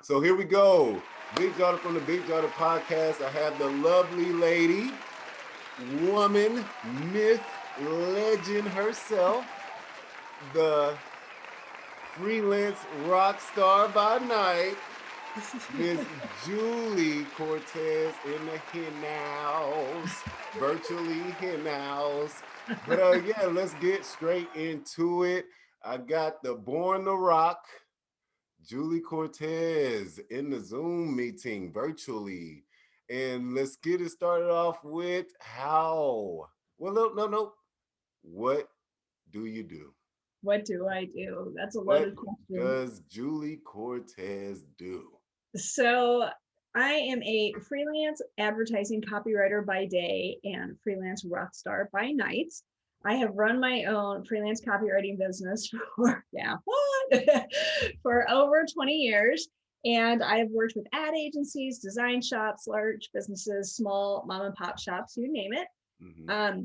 So here we go. Big Jawhdin from the Big Jawhdin podcast. I have the lovely lady, woman, myth, legend herself, the freelance rock star by night, Miss Julie Cortes in the hen house, virtually hen house. But yeah, let's get straight into it. I got the Born to Rock, Julie Cortes in the Zoom meeting virtually. And let's get it started off with how. Well, no. What do you do? What do I do? That's a What loaded question. does Julie Cortes do? So, I am a freelance advertising copywriter by day and freelance rock star by night. I have run my own freelance copywriting business for for over 20 years. And I've worked with ad agencies, design shops, large businesses, small mom and pop shops, you name it. Mm-hmm.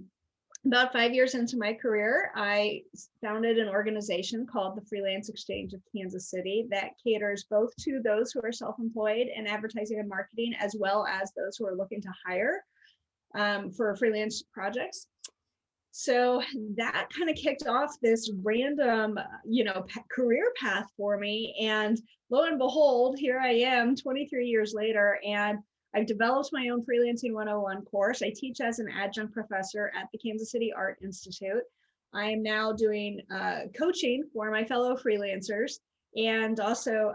About 5 years into my career, I founded an organization called the Freelance Exchange of Kansas City that caters both to those who are self-employed in advertising and marketing, as well as those who are looking to hire for freelance projects. So that kind of kicked off this random, career path for me. And lo and behold, here I am 23 years later, and I've developed my own Freelancing 101 course. I teach as an adjunct professor at the Kansas City Art Institute. I am now doing coaching for my fellow freelancers and also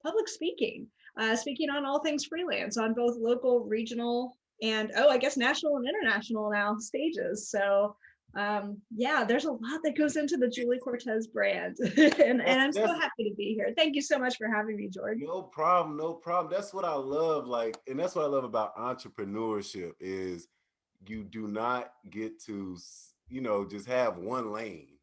public speaking, speaking on all things freelance on both local, regional, and I guess national and international now stages. So yeah, there's a lot that goes into the Julie Cortes brand. and I'm so happy to be here. Thank you so much for having me, Jordan. No problem, no problem. That's what I love. Like, and that's what I love about entrepreneurship is you do not get to, just have one lane.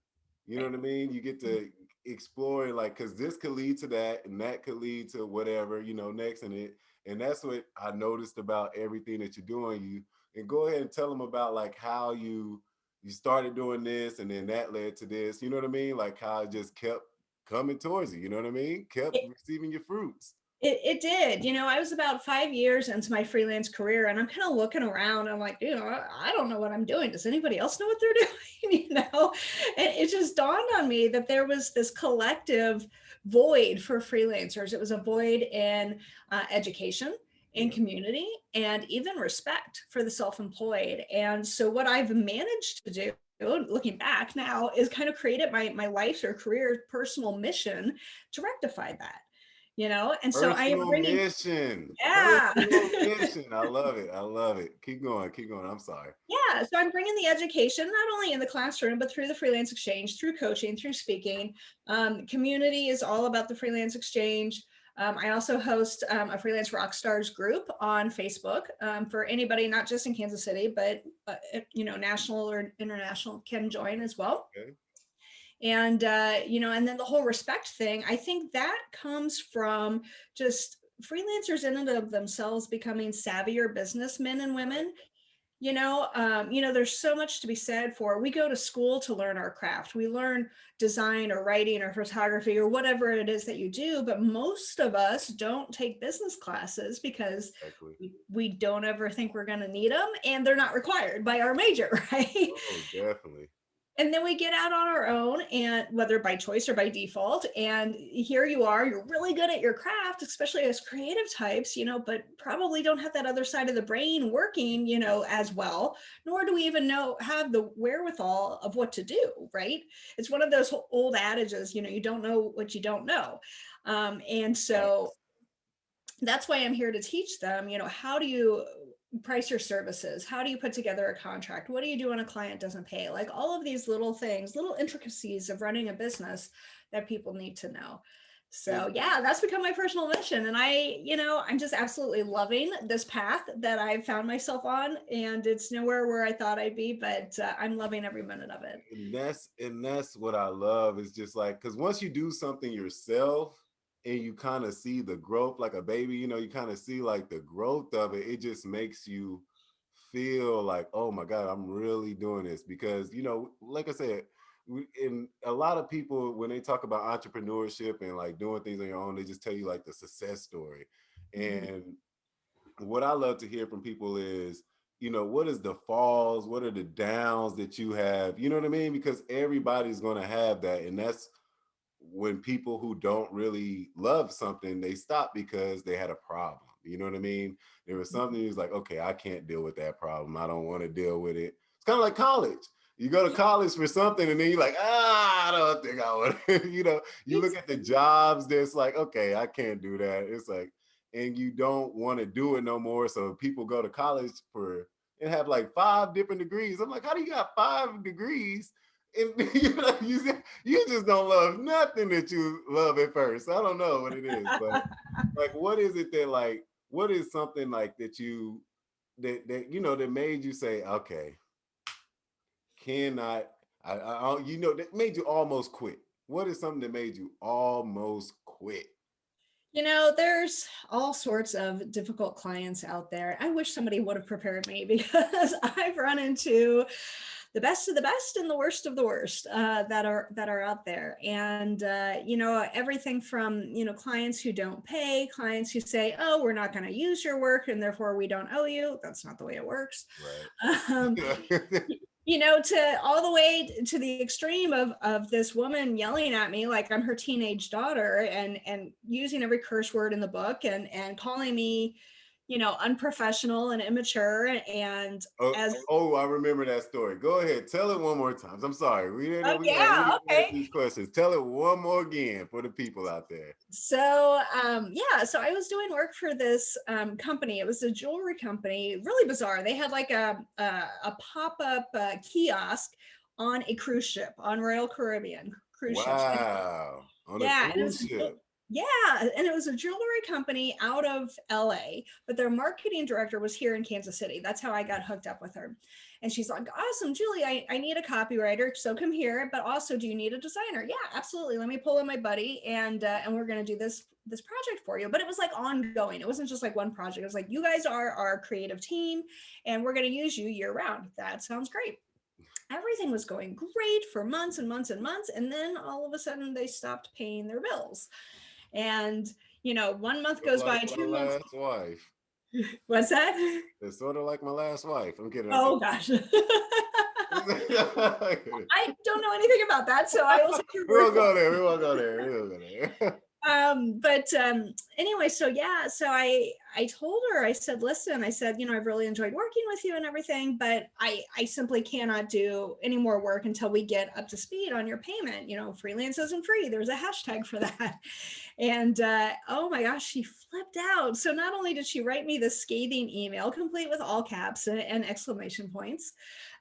You know what I mean? You get to explore like, cause this could lead to that and that could lead to whatever, next and that's what I noticed about everything that you're doing. And go ahead and tell them about like how you started doing this and then that led to this, you know what I mean? Like how it just kept coming towards you, you know what I mean? Kept receiving your fruits. It did. I was about 5 years into my freelance career and I'm kind of looking around. I'm like, I don't know what I'm doing. Does anybody else know what they're doing? And it just dawned on me that there was this collective void for freelancers. It was a void in education, in community, and even respect for the self-employed. And so what I've managed to do, looking back now, is kind of created my life's or career personal mission to rectify that. And so I am bringing mission. yeah Personal mission. I love it. I love it. Keep going. Keep going. I'm sorry. yeah, so I'm bringing the education not only in the classroom but through the freelance exchange, through coaching, through speaking. Community is all about the freelance exchange. I also host a freelance rock stars group on Facebook for anybody, not just in Kansas City, but national or international can join as well. Okay. And and then the whole respect thing, I think that comes from just freelancers in and of themselves becoming savvier businessmen and women. There's so much to be said for, we go to school to learn our craft. We learn design or writing or photography or whatever it is that you do, but most of us don't take business classes because we don't ever think we're going to need them, and they're not required by our major, right? Oh, definitely. And then we get out on our own, and whether by choice or by default, and here you are, you're really good at your craft, especially as creative types, but probably don't have that other side of the brain working, as well, nor do we even have the wherewithal of what to do, right? It's one of those old adages, you don't know what you don't know. And so that's why I'm here to teach them, how do you price your services? How do you put together a contract? What do you do when a client doesn't pay? Like all of these little things, little intricacies of running a business that people need to know. So yeah, that's become my personal mission. And I'm just absolutely loving this path that I've found myself on, and it's nowhere where I thought I'd be, but I'm loving every minute of it. And that's what I love is just like, because once you do something yourself and you kind of see the growth like a baby, you kind of see like the growth of it, it just makes you feel like, oh my God, I'm really doing this. Because, like I said, and a lot of people, when they talk about entrepreneurship and like doing things on your own, they just tell you like the success story. Mhm. And what I love to hear from people is, what is the falls, what are the downs that you have, you know what I mean? Because everybody's going to have that. And that's when people who don't really love something, they stop because they had a problem. You know what I mean? There was something that's like, okay, I can't deal with that problem. I don't want to deal with it. It's kind of like college. You go to college for something and then you're like, I don't think I would. You look at the jobs that's like, okay, I can't do that. It's like, and you don't want to do it no more. So people go to college for and have like 5 different degrees. I'm like, how do you got 5 degrees? And you just don't love nothing that you love at first. I don't know what it is, but like, what is it that like, what is something like that that made you say, okay, cannot, that made you almost quit? What is something that made you almost quit? There's all sorts of difficult clients out there. I wish somebody would have prepared me because I've run into the best of the best and the worst of the worst that are out there. And everything from clients who don't pay, clients who say, "Oh, we're not going to use your work, and therefore we don't owe you." That's not the way it works. Um, Right. to all the way to the extreme of this woman yelling at me like I'm her teenage daughter and using every curse word in the book and calling me, unprofessional and immature and Oh, as oh, I remember that story. Go ahead, tell it one more time. I'm sorry, oh we got yeah, to ask okay. these questions. Tell it one more again for the people out there. So I was doing work for this company. It was a jewelry company, really bizarre. They had like a pop-up kiosk on a cruise ship, on Royal Caribbean cruise ships. Wow, on a Yeah, and it cruise was ship. yeah, and it was a jewelry company out of LA, but their marketing director was here in Kansas City. That's how I got hooked up with her. And she's like, "Awesome, Julie, I need a copywriter, so come here. But also, do you need a designer?" "Yeah, absolutely. Let me pull in my buddy, and we're gonna do this project for you." But it was like ongoing. It wasn't just like one project. It was like, "You guys are our creative team, and we're gonna use you year round." That sounds great. Everything was going great for months and months and months, and then all of a sudden they stopped paying their bills. And 1 month Just goes by, like my 2 months. last wife. What's that? It's sort of like my last wife. I'm kidding. I'm Oh kidding. gosh. I don't know anything about that, so I will take your We word won't for go it. there. We won't go there. We won't go there. But anyway, so yeah, so I told her, I said, "Listen," I said, "I've really enjoyed working with you and everything, but I simply cannot do any more work until we get up to speed on your payment. Freelance isn't free. There's a hashtag for that." And oh my gosh, she flipped out. So not only did she write me this scathing email, complete with all caps and exclamation points.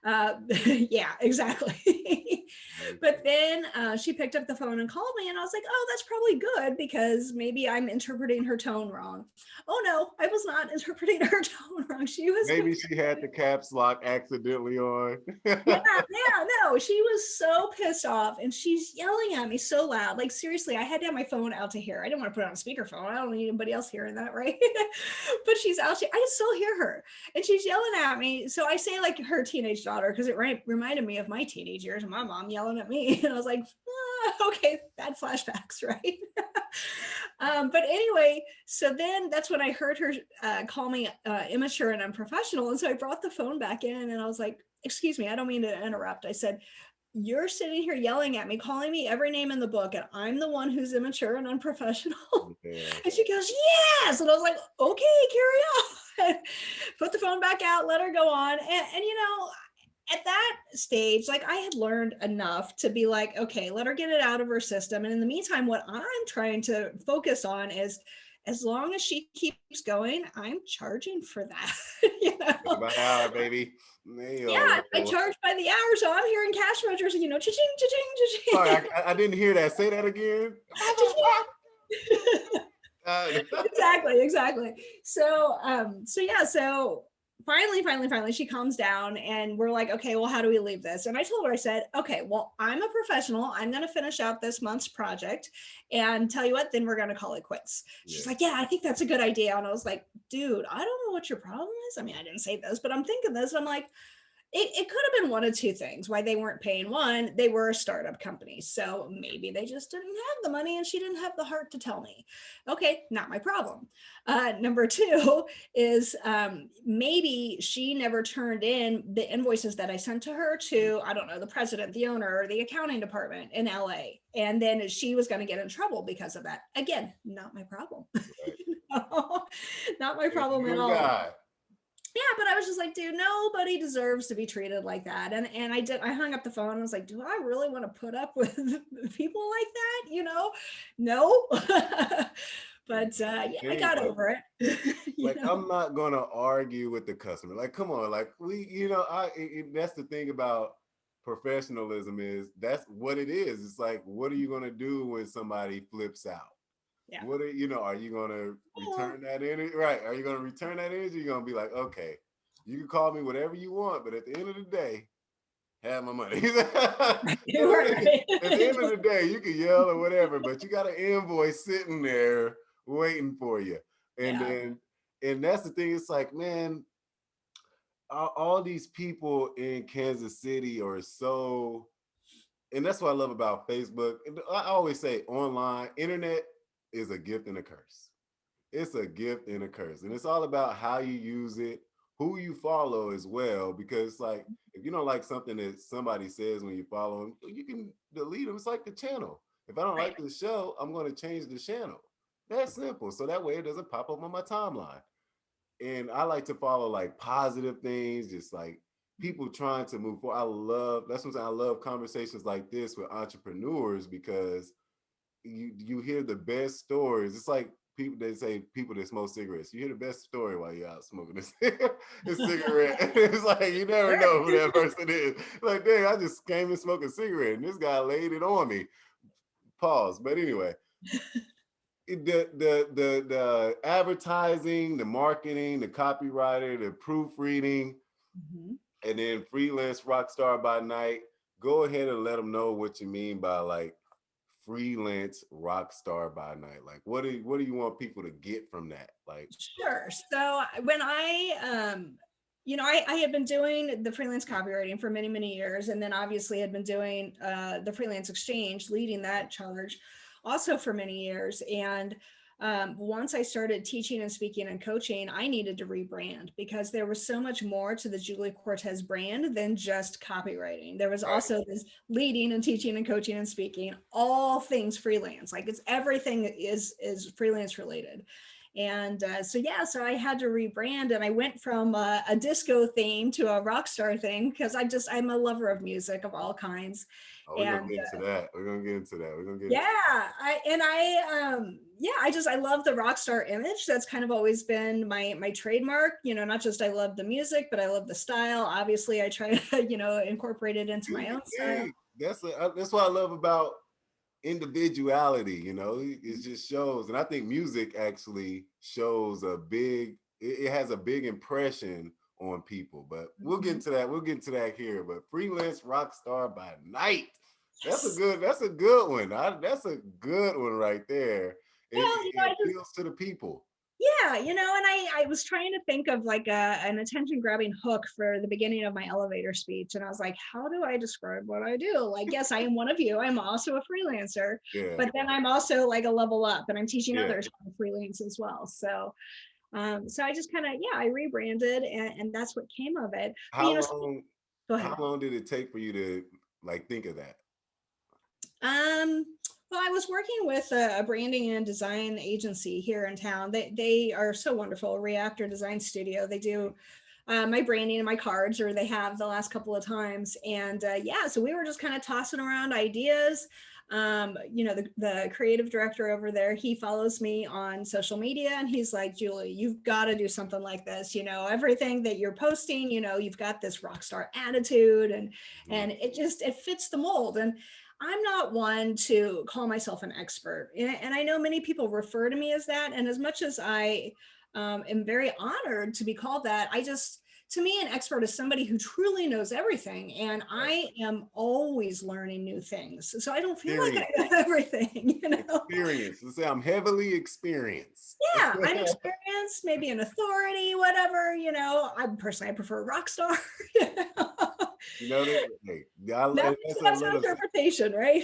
Yeah, exactly. But then she picked up the phone and called me, and I was like, "Oh, that's probably good because maybe I'm interpreting her tone wrong." Oh no, I was not interpreting her tone wrong. She was Maybe she had the caps lock accidentally on. yeah, yeah, no, she was so pissed off and she's yelling at me so loud. Like, seriously, I had to have my phone out to hear. I didn't want to put it on speakerphone. I don't need anybody else hearing that, right? But she's out. I can still hear her and she's yelling at me. So I say, like, her teenage daughter, because it reminded me of my teenage years and my mom yelling at me. And I was like, okay, bad flashbacks, right? But anyway, so then that's when I heard her call me immature and unprofessional. And so I brought the phone back in and I was like, "Excuse me, I don't mean to interrupt." I said, "You're sitting here yelling at me, calling me every name in the book, and I'm the one who's immature and unprofessional." Yeah. And she goes, "Yes." And I was like, "Okay, carry on." Put the phone back out, let her go on. And at that stage, like, I had learned enough to be like, okay, let her get it out of her system. And in the meantime, what I'm trying to focus on is, as long as she keeps going, I'm charging for that. It's about an hour, baby. Yeah, I charge by the hour, so I'm hearing cash registers, cha-ching, cha-ching, Sorry, cha-ching. I didn't hear that. Say that again. Exactly. So yeah, so finally, she calms down and we're like, "Okay, well, how do we leave this?" And I told her, I said, "Okay, well, I'm a professional. I'm going to finish out this month's project and tell you what, then we're going to call it quits." She's Yeah. like, "Yeah, I think that's a good idea." And I was like, "Dude, I don't know what your problem is. I mean, I didn't say this, but I'm thinking this." And I'm like, it could have been one of two things why they weren't paying. One, they were a startup company, so maybe they just didn't have the money and she didn't have the heart to tell me. Okay, not my problem. Number two is maybe she never turned in the invoices that I sent to her to, I don't know, the president, the owner, or the accounting department in LA. And then she was going to get in trouble because of that. Again, not my problem. Right. Not my problem at Good all. guy. Yeah, but I was just like, dude, nobody deserves to be treated like that. And I hung up the phone and was like, do I really want to put up with people like that? No. But yeah, I got over it. Like, I'm not gonna argue with the customer. Like, come on, like that's the thing about professionalism, is that's what it is. It's like, what are you gonna do when somebody flips out? Yeah. What are you gonna return that energy? Right? Are you gonna return that energy? You're gonna be like, okay, you can call me whatever you want, but at the end of the day, have my money. At the end of the day, you can yell or whatever, but you got an invoice sitting there waiting for you. And Yeah. then, and that's the thing. It's like, man, all these people in Kansas City are so, and that's what I love about Facebook. I always say online, internet is a gift and a curse. It's a gift and a curse. And it's all about how you use it, who you follow as well. Because like, if you don't like something that somebody says when you follow them, you can delete them. It's like the channel. If I don't Right. like the show, I'm going to change the channel. That's simple. So that way it doesn't pop up on my timeline. And I like to follow like positive things, just like people trying to move forward. That's what I love conversations like this with entrepreneurs, because you hear the best stories. It's like people, they say people that smoke cigarettes. You hear the best story while you're out smoking a cigarette. It's like you never know who that person is. Like, dang, I just came and smoked a cigarette and this guy laid it on me. Pause. But anyway, the advertising, the marketing, the copywriter, the proofreading, and then freelance rock star by night. Go ahead and let them know what you mean by like freelance rock star by night. Like, what do you want people to get from that? Like, Sure. So when I had been doing the freelance copywriting for many, many years, and then obviously had been doing the freelance exchange, leading that charge also for many years. And once I started teaching and speaking and coaching, I needed to rebrand because there was so much more to the Julie Cortes brand than just copywriting. There was also this leading and teaching and coaching and speaking, all things freelance. Like it's everything is freelance related. And so I had to rebrand, and I went from a disco theme to a rock star thing because I'm a lover of music of all kinds. oh, we're gonna get into that. We're gonna get into that. We're gonna get I love the rock star image. That's kind of always been my trademark. Not just I love the music, but I love the style. Obviously, I try to incorporate it into my own style. That's what I love about individuality. It just shows, and I think music actually shows it has a big impression on people. But we'll get into that. We'll get into that here. But freelance rock star by night. That's a good one. That's a good one right there. It appeals to the people. Yeah, and I was trying to think of like an attention grabbing hook for the beginning of my elevator speech. And I was like, how do I describe what I do? Like, yes, I am one of you. I'm also a freelancer, but then I'm also like a level up, and I'm teaching others how to freelance as well. So I just kind of, I rebranded, and that's what came of it. How But, long, go ahead. how long did it take for you to like think of that? Well, I was working with a branding and design agency here in town. They are so wonderful, Reactor Design Studio. They do my branding and my cards, or they have the last couple of times. And so we were just kind of tossing around ideas. The creative director over there, he follows me on social media, and he's like, Julie, you've got to do something like this. Everything that you're posting, you've got this rock star attitude, and it fits the mold. And I'm not one to call myself an expert. And I know many people refer to me as that. And as much as I am very honored to be called that, to me, an expert is somebody who truly knows everything. And I am always learning new things. So I don't feel like I know everything, Experience. Let's say I'm heavily experienced. Yeah, I'm experienced, maybe an authority, whatever, I prefer rock star. You know that. Hey, That, that's what I that's an love. interpretation, right?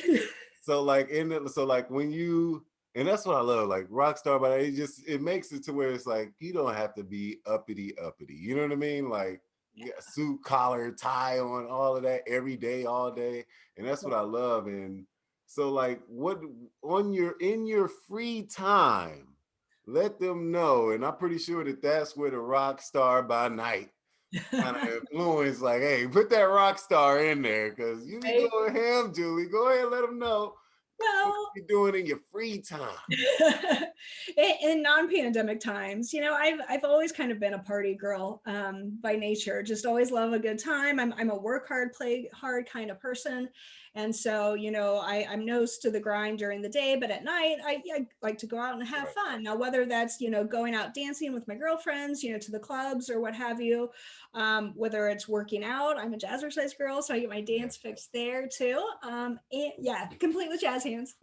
So like in it, so like when you, and that's what I love, like Rockstar, but it makes it to where it's like you don't have to be uppity uppity. You know what I mean? Like you got suit, collar, tie on, all of that every day, all day, and that's what I love. And so like, what on your in your free time, let them know. And I'm pretty sure that that's where the rock star by night kind of influence, like, hey, put that rock star in there because you be Right? going ham, Julie. Go ahead and let them know what Well, you're doing in your free time. in non-pandemic times, I've always kind of been a party girl by nature. Just always love a good time. I'm a work hard, play hard kind of person, and so I'm nose to the grind during the day, but at night I like to go out and have Right. fun. Now, whether that's going out dancing with my girlfriends, to the clubs or what have you, whether it's working out. I'm a jazzercise girl, so I get my dance fix there too. And yeah, complete with jazz hands.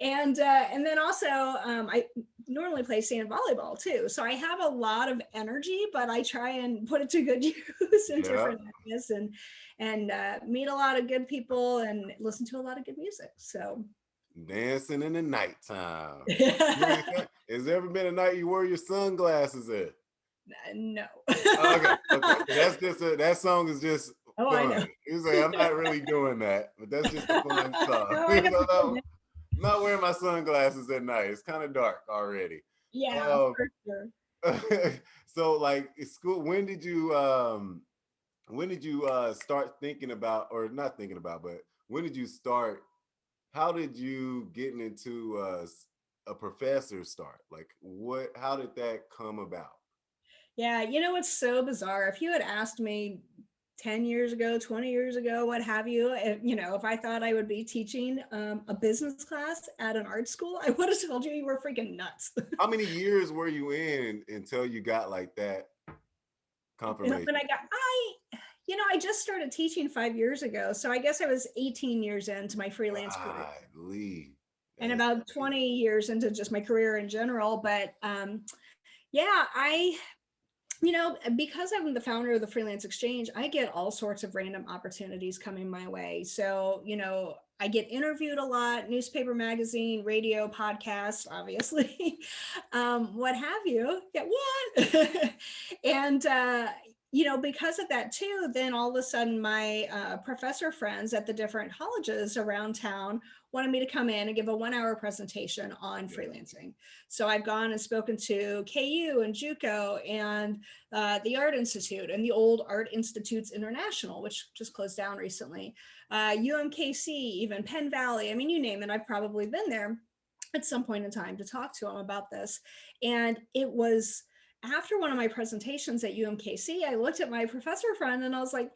And then also I normally play sand volleyball too, so I have a lot of energy, but I try and put it to good use in Yeah. different areas, and meet a lot of good people and listen to a lot of good music. So Dancing in the nighttime. yeah. Has there ever been a night you wore your sunglasses at? No. Oh, okay, okay. That's just that song is just Oh, I know. fun. You say I'm not really doing that, but that's just a fun song. No, I know. So no, I'm not wearing my sunglasses at night. It's kind of dark already. Yeah, Um, for sure. so like school, when did you start thinking about, or not thinking about, but when did you start, how did you getting into a professor start, like how did that come about? Yeah, it's so bizarre. If you had asked me 10 years ago, 20 years ago, what have you, if I thought I would be teaching a business class at an art school, I would have told you were freaking nuts. How many years were you in until you got like that confirmation? When I just started teaching 5 years ago. So I guess I was 18 years into my freelance career Golly, and that's about 20 years into just my career in general. But yeah, because I'm the founder of the Freelance Exchange, I get all sorts of random opportunities coming my way. So, I get interviewed a lot, newspaper, magazine, radio, podcast, obviously, what have you. Yeah, what? And, because of that too, then all of a sudden my professor friends at the different colleges around town wanted me to come in and give a 1 hour presentation on freelancing. So I've gone and spoken to KU and JUCO and the Art Institute and the old Art Institutes International, which just closed down recently, UMKC, even Penn Valley. I mean, you name it, I've probably been there at some point in time to talk to them about this. And it was after one of my presentations at UMKC, I looked at my professor friend and I was like,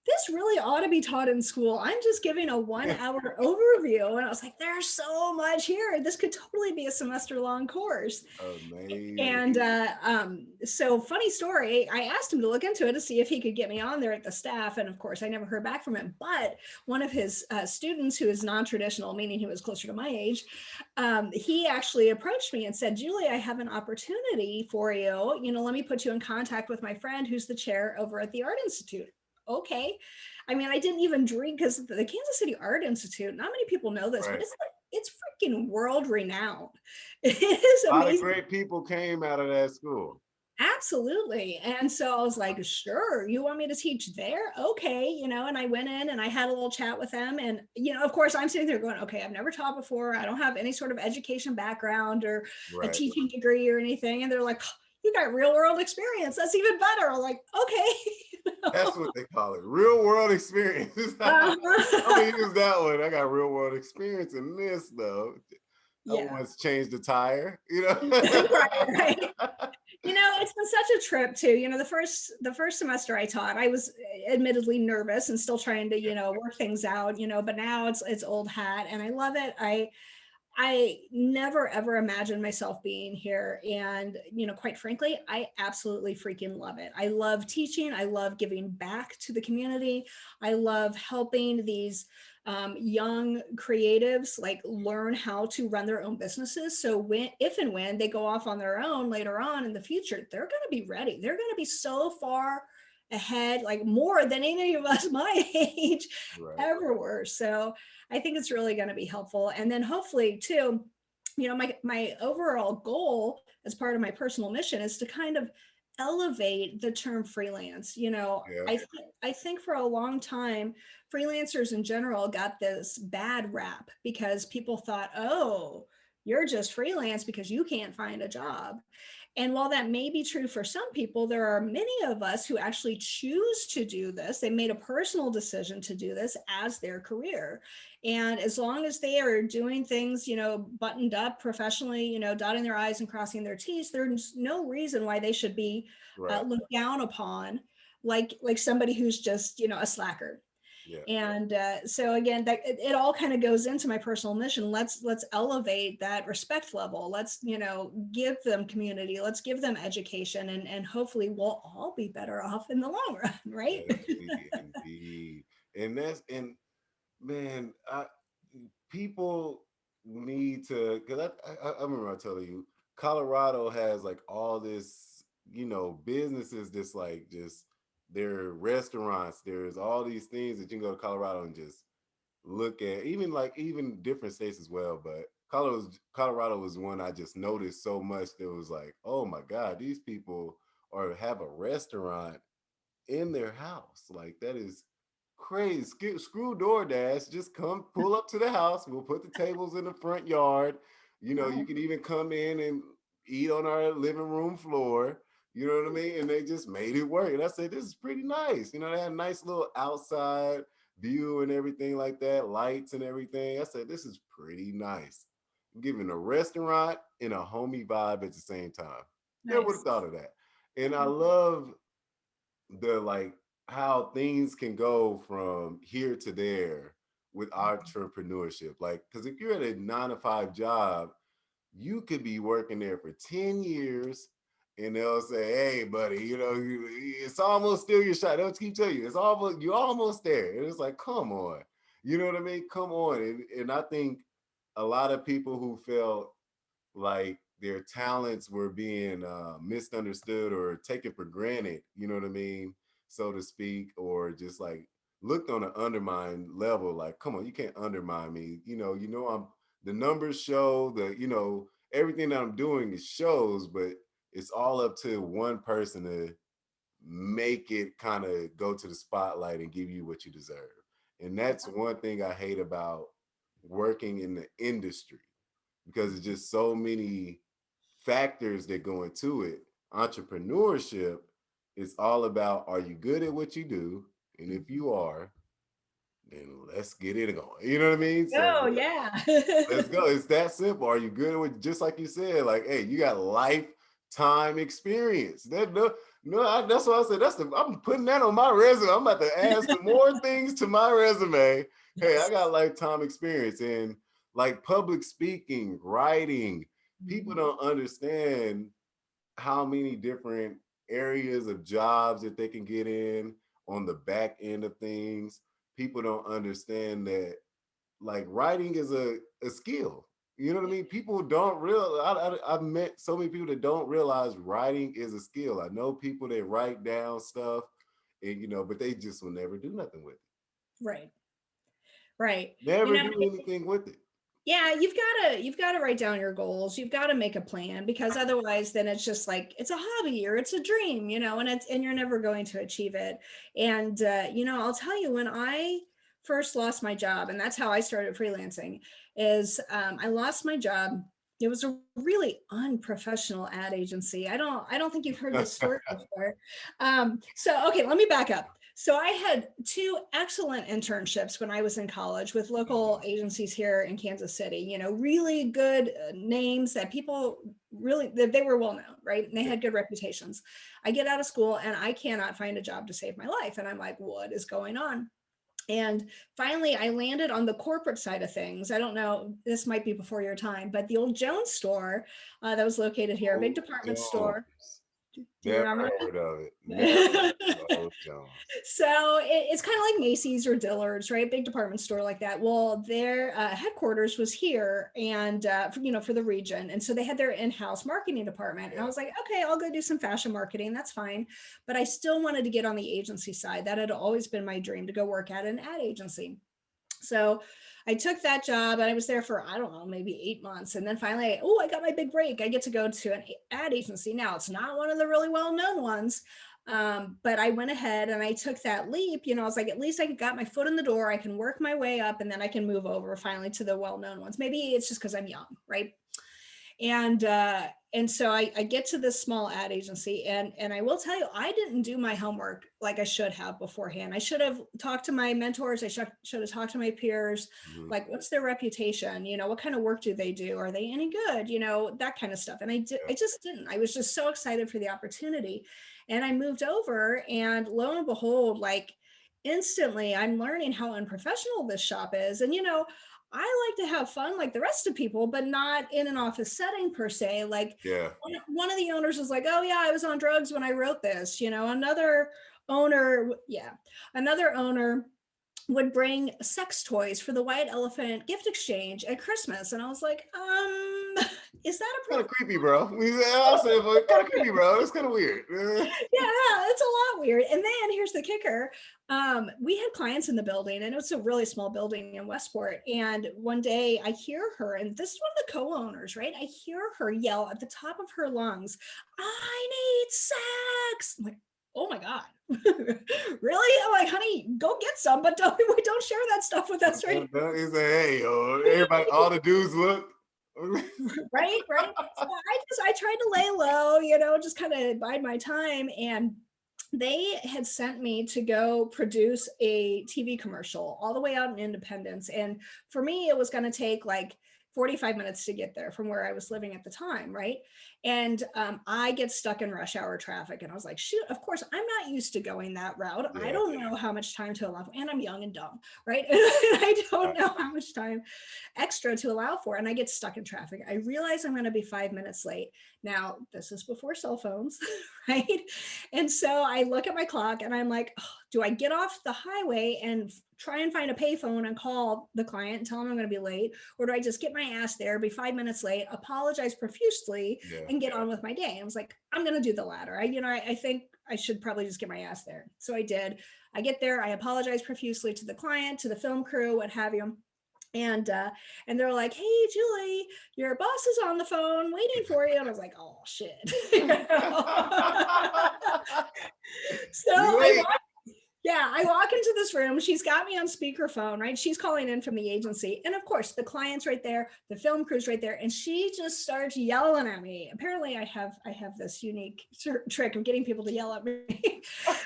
this really ought to be taught in school. I'm just giving a 1 hour overview. And I was like, there's so much here. This could totally be a semester long course. Amazing. And so funny story, I asked him to look into it to see if he could get me on there at the staff. And of course, I never heard back from him. But one of his students who is non-traditional, meaning he was closer to my age, he actually approached me and said, Julie, I have an opportunity for you. Let me put you in contact with my friend who's the chair over at the Art Institute. Okay. I mean, I didn't even dream, because the Kansas City Art Institute, not many people know this, but it's freaking world renowned. It is amazing. A lot of great people came out of that school. Absolutely. And so I was like, sure, you want me to teach there? Okay. And I went in and I had a little chat with them. And, of course, I'm sitting there going, okay, I've never taught before. I don't have any sort of education background or a teaching degree or anything. And they're like, you got real world experience. That's even better. I'm like, okay. That's what they call it. Real world experience. I'm going to use that one. I got real world experience in this, though. I once changed a tire, right. It's been such a trip too. The first semester I taught, I was admittedly nervous and still trying to, work things out, but now it's old hat and I love it. I never ever imagined myself being here. And, quite frankly, I absolutely freaking love it. I love teaching. I love giving back to the community. I love helping these young creatives learn how to run their own businesses. So if and when they go off on their own later on in the future, they're going to be ready. They're going to be so far ahead, like more than any of us my age Right. ever were. So I think it's really going to be helpful. And then hopefully too, my overall goal as part of my personal mission is to kind of elevate the term freelance. Yeah. I think for a long time, freelancers in general got this bad rap because people thought, oh, you're just freelance because you can't find a job. And while that may be true for some people, there are many of us who actually choose to do this. They made a personal decision to do this as their career. And as long as they are doing things, buttoned up professionally, dotting their I's and crossing their T's, there's no reason why they should be Right. looked down upon like somebody who's just, a slacker. Yeah. And so again, that it all kind of goes into my personal mission. Let's elevate that respect level. Let's give them community. Let's give them education, and hopefully we'll all be better off in the long run, right? Yes, indeed. And man, people need to, because I remember I telling you, Colorado has like all this, businesses that's like just there are restaurants, there's all these things that you can go to Colorado and just look at, even different states as well. But Colorado was one I just noticed so much that was like, oh my God, these people or have a restaurant in their house. Like that is crazy. Screw DoorDash. Just come pull up to the house. We'll put the tables in the front yard. You can even come in and eat on our living room floor. You know what I mean? And they just made it work. And I said, this is pretty nice. They had a nice little outside view and everything like that, lights and everything. I said, this is pretty nice. Giving a restaurant and a homey vibe at the same time. Never would have Nice. thought of that. And I love the like how things can go from here to there with entrepreneurship. Like, because if you're at a 9 to 5 job, you could be working there for 10 years and they'll say, hey, buddy, it's almost still your shot. They'll keep telling you, you're almost there. And it's like, come on. You know what I mean? Come on. And I think a lot of people who felt like their talents were being misunderstood or taken for granted, you know what I mean, so to speak, or just like looked on an undermined level, like, come on, you can't undermine me. I'm the numbers show that, everything that I'm doing is shows, but it's all up to one person to make it kind of go to the spotlight and give you what you deserve. And that's one thing I hate about working in the industry because it's just so many factors that go into it. Entrepreneurship is all about, are you good at what you do? And if you are, then let's get it going. You know what I mean? So Oh yeah. let's go. It's that simple. Are you good at what, just like you said, like, hey, you got lifetime experience. That's what I said. I'm putting that on my resume. I'm about to add some more things to my resume. Hey, I got lifetime experience in like public speaking, writing. People don't understand how many different areas of jobs that they can get in on the back end of things. People don't understand that like writing is a skill. You know what I mean? People don't realize. I've met so many people that don't realize writing is a skill. I know people that write down stuff, and but they just will never do nothing with it. Right. Right. Never do anything with it. Yeah, you've got to write down your goals. You've got to make a plan, because otherwise then it's just like it's a hobby or it's a dream, and you're never going to achieve it. And I'll tell you, when I first lost my job, and that's how I started freelancing, is I lost my job. It was a really unprofessional ad agency. I don't think you've heard this story before. So okay, let me back up. So I had 2 excellent internships when I was in college with local agencies here in Kansas City, really good names that people really, they were well known, right? And they had good reputations. I get out of school and I cannot find a job to save my life. And I'm like, what is going on? And finally, I landed on the corporate side of things. I don't know, this might be before your time, but the old Jones store that was located here, a big department store. Do you Never remember? heard of it. Never. Oh, Jones. So it's kind of like Macy's or Dillard's, right? Big department store like that. Well, their headquarters was here, and for the region, and so they had their in-house marketing department. And I was like, okay, I'll go do some fashion marketing. That's fine, but I still wanted to get on the agency side. That had always been my dream, to go work at an ad agency. So I took that job and I was there for, I don't know, maybe 8 months. And then finally, I got my big break. I get to go to an ad agency. Now, it's not one of the really well-known ones, but I went ahead and I took that leap. I was like, at least I got my foot in the door. I can work my way up, and then I can move over finally to the well-known ones. Maybe it's just because I'm young, right? And so I get to this small ad agency, and I will tell you, I didn't do my homework like I should have beforehand. I should have talked to my mentors. I should have talked to my peers. Mhm. Like, what's their reputation? What kind of work do they do? Are they any good? That kind of stuff. And I just didn't. I was just so excited for the opportunity. And I moved over, and lo and behold, like instantly I'm learning how unprofessional this shop is. And I like to have fun like the rest of people, but not in an office setting per se. Like, Yeah. one of the owners was like, oh yeah, I was on drugs when I wrote this. Another owner would bring sex toys for the White Elephant gift exchange at Christmas. And I was like, is that a Kind of creepy, bro. I'll say, kind of creepy, bro. It's kind of weird. Yeah, it's a lot weird. And then here's the kicker. We had clients in the building, and it was a really small building in Westport. And one day I hear her, and this is one of the co-owners, right? I hear her yell at the top of her lungs, I need sex. I'm like, oh my God. Really? I'm like, honey, go get some, but don't share that stuff with us, right? He said, hey, everybody, all the dudes look. Right. So I tried to lay low, just kind of bide my time. And they had sent me to go produce a TV commercial all the way out in Independence. And for me, it was going to take like 45 minutes to get there from where I was living at the time, right? And I get stuck in rush hour traffic. And I was like, shoot, of course, I'm not used to going that route. Yeah. I don't know how much time to allow, and I'm young and dumb, right? And I don't know how much time extra to allow for. And I get stuck in traffic. I realize I'm going to be 5 minutes late. Now, this is before cell phones, right? And so I look at my clock and I'm like, do I get off the highway and try and find a payphone and call the client and tell them I'm going to be late? Or do I just get my ass there, be 5 minutes late, apologize profusely, and get on with my day? And I was like, I'm going to do the latter. I think I should probably just get my ass there. So I did. I get there. I apologize profusely to the client, to the film crew, what have you. And they're like, hey, Julie, your boss is on the phone waiting for you. And I was like, oh, shit. So I walk into this room. She's got me on speakerphone, right? She's calling in from the agency. And of course, the client's right there, the film crew's right there. And she just starts yelling at me. Apparently, I have this unique trick of getting people to yell at me.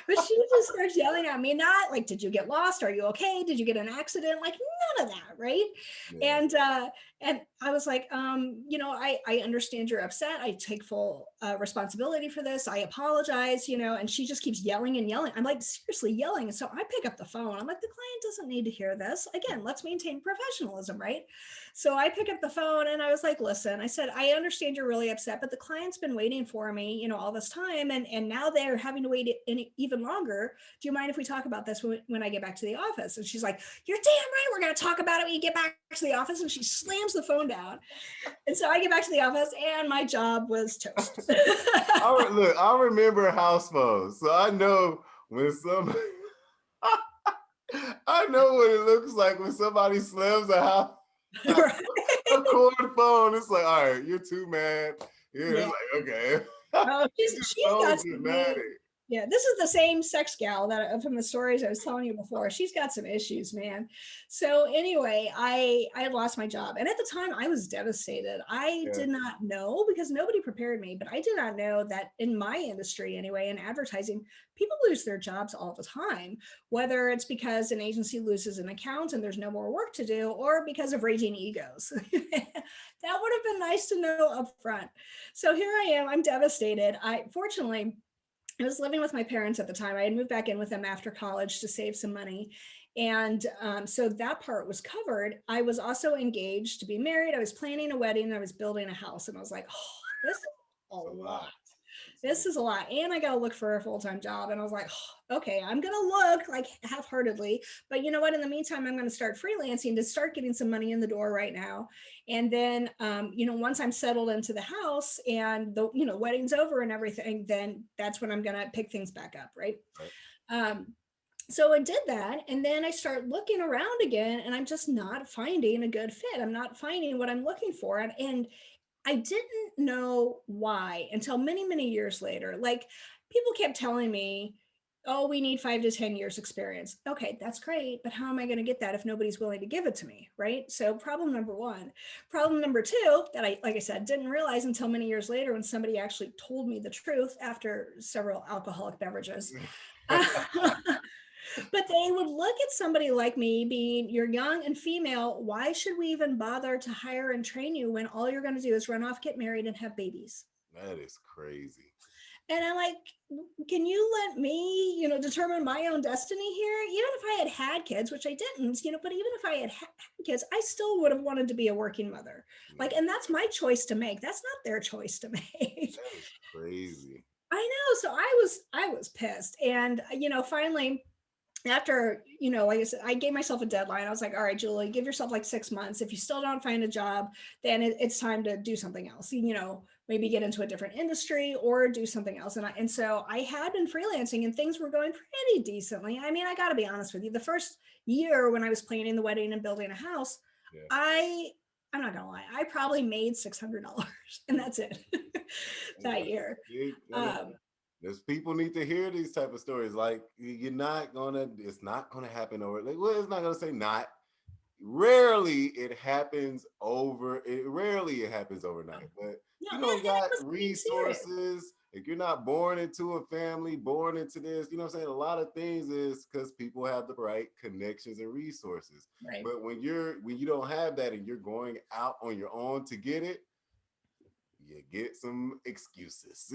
But she just starts yelling at me, not like, did you get lost? Are you okay? Did you get an accident? Like, none of that, right? Yeah. And I was like, I understand you're upset. I take full responsibility for this. I apologize, and she just keeps yelling and yelling. I'm like, seriously yelling. And so I pick up the phone. I'm like, the client doesn't need to hear this. Again, let's maintain professionalism, right? So I pick up the phone and I was like, listen, I said, I understand you're really upset, but the client's been waiting for me, all this time. And now they're having to wait even longer. Do you mind if we talk about this when I get back to the office? And she's like, you're damn right. We're going to talk about it when you get back to the office. And she slams the phone down. And so I get back to the office and my job was toast. I remember house phones. So I know when somebody, I know what it looks like when somebody slams a house. Right. A cord phone. It's like, all right, you're too mad. It's like, okay. Oh, she's so got dramatic. Yeah, this is the same sex gal that from the stories I was telling you before. She's got some issues, man. So anyway, I had lost my job. And at the time I was devastated. I did not know, because nobody prepared me, but I did not know that in my industry anyway, in advertising, people lose their jobs all the time, whether it's because an agency loses an account and there's no more work to do, or because of raging egos. That would have been nice to know up front. So here I am, I'm devastated. Fortunately, I was living with my parents at the time. I had moved back in with them after college to save some money. And so that part was covered. I was also engaged to be married. I was planning a wedding. I was building a house. And I was like, oh, this is a lot. this is a lot. And I got to look for a full-time job. And I was like, oh, okay, I'm going to look like half-heartedly, but you know what? In the meantime, I'm going to start freelancing to start getting some money in the door right now. And then, once I'm settled into the house and the, wedding's over and everything, then that's when I'm going to pick things back up. Right. Um, so I did that. And then I start looking around again and I'm just not finding a good fit. I'm not finding what I'm looking for. And I didn't know why until many, many years later. Like people kept telling me, oh, we need 5 to 10 years experience. Okay, that's great. But how am I going to get that if nobody's willing to give it to me? Right. So problem number one. Problem number two that like I said, didn't realize until many years later when somebody actually told me the truth after several alcoholic beverages. But they would look at somebody like me being, you're young and female. Why should we even bother to hire and train you when all you're going to do is run off, get married, and have babies? That is crazy. And I'm like, can you let me, determine my own destiny here? Even if I had kids, which I didn't, but even if I had kids, I still would have wanted to be a working mother. Like, and that's my choice to make. That's not their choice to make. That is crazy. I know. So I was pissed. And, finally, after, like I said, I gave myself a deadline. I was like, all right, Julie, give yourself like 6 months. If you still don't find a job, then it's time to do something else, maybe get into a different industry or do something else. And so I had been freelancing and things were going pretty decently. I mean, I got to be honest with you. The first year when I was planning the wedding and building a house, yeah. I'm not going to lie. I probably made $600 and that's it that year. There's people need to hear these type of stories. Like it's not gonna happen over. Like, well, it's not gonna say not. Rarely it happens overnight. But you don't got resources. If you're not born into a family, born into this, you know what I'm saying? A lot of things is because people have the right connections and resources. Right. But when you don't have that and you're going out on your own to get it, you get some excuses,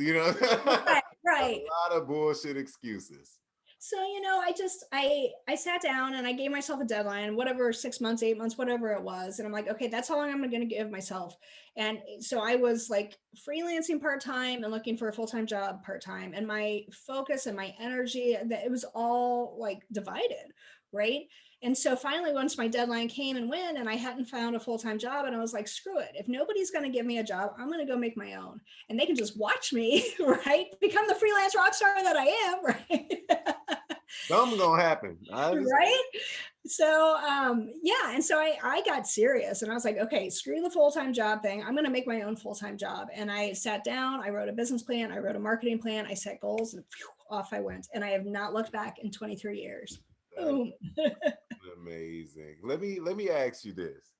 Right. A lot of bullshit excuses. So, I sat down and I gave myself a deadline, whatever, 6 months, 8 months, whatever it was. And I'm like, okay, that's how long I'm going to give myself. And so I was like freelancing part-time and looking for a full-time job part-time. And my focus and my energy, it was all like divided. Right. And so finally, once my deadline came and went and I hadn't found a full-time job, and I was like, screw it. If nobody's going to give me a job, I'm going to go make my own. And they can just watch me, right? Become the freelance rock star that I am, right? Something's going to happen. Right? So, yeah. And so I got serious and I was like, okay, screw the full-time job thing. I'm going to make my own full-time job. And I sat down, I wrote a business plan, I wrote a marketing plan, I set goals, and off I went. And I have not looked back in 23 years. Boom. Amazing. Let me ask you this.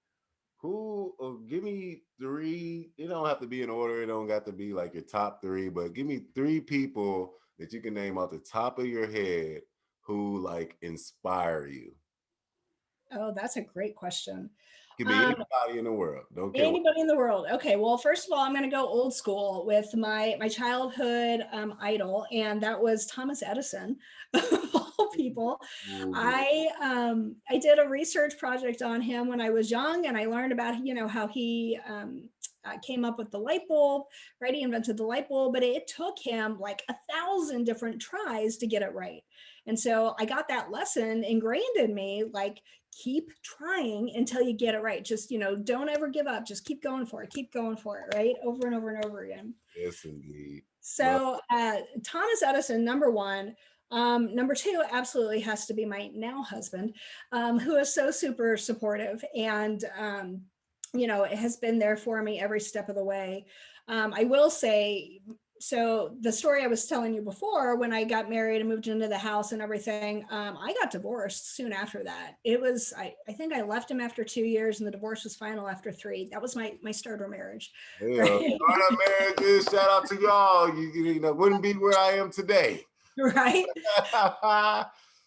Give me 3, it don't have to be in order, it don't got to be like your top 3, but give me 3 people that you can name off the top of your head who like inspire you. Oh, that's a great question. Could be anybody in the world. Don't care. Anybody in the world. Okay. Well, first of all, I'm going to go old school with my childhood idol, and that was Thomas Edison, of all people. Mm-hmm. I did a research project on him when I was young, and I learned about how he came up with the light bulb. Right, he invented the light bulb, but it took him like 1,000 different tries to get it right. And so I got that lesson ingrained in me, like, keep trying until you get it right. Just, don't ever give up. Just keep going for it, right? Over and over and over again. Yes, indeed. So Thomas Edison, number 1. Number 2 absolutely has to be my now husband, who is so super supportive and, has been there for me every step of the way. I will say, so the story I was telling you before, when I got married and moved into the house and everything, I got divorced soon after that. It was, I think I left him after 2 years and the divorce was final after 3. That was my starter marriage. Yeah, right? Starter marriages, shout out to y'all. You wouldn't be where I am today. Right.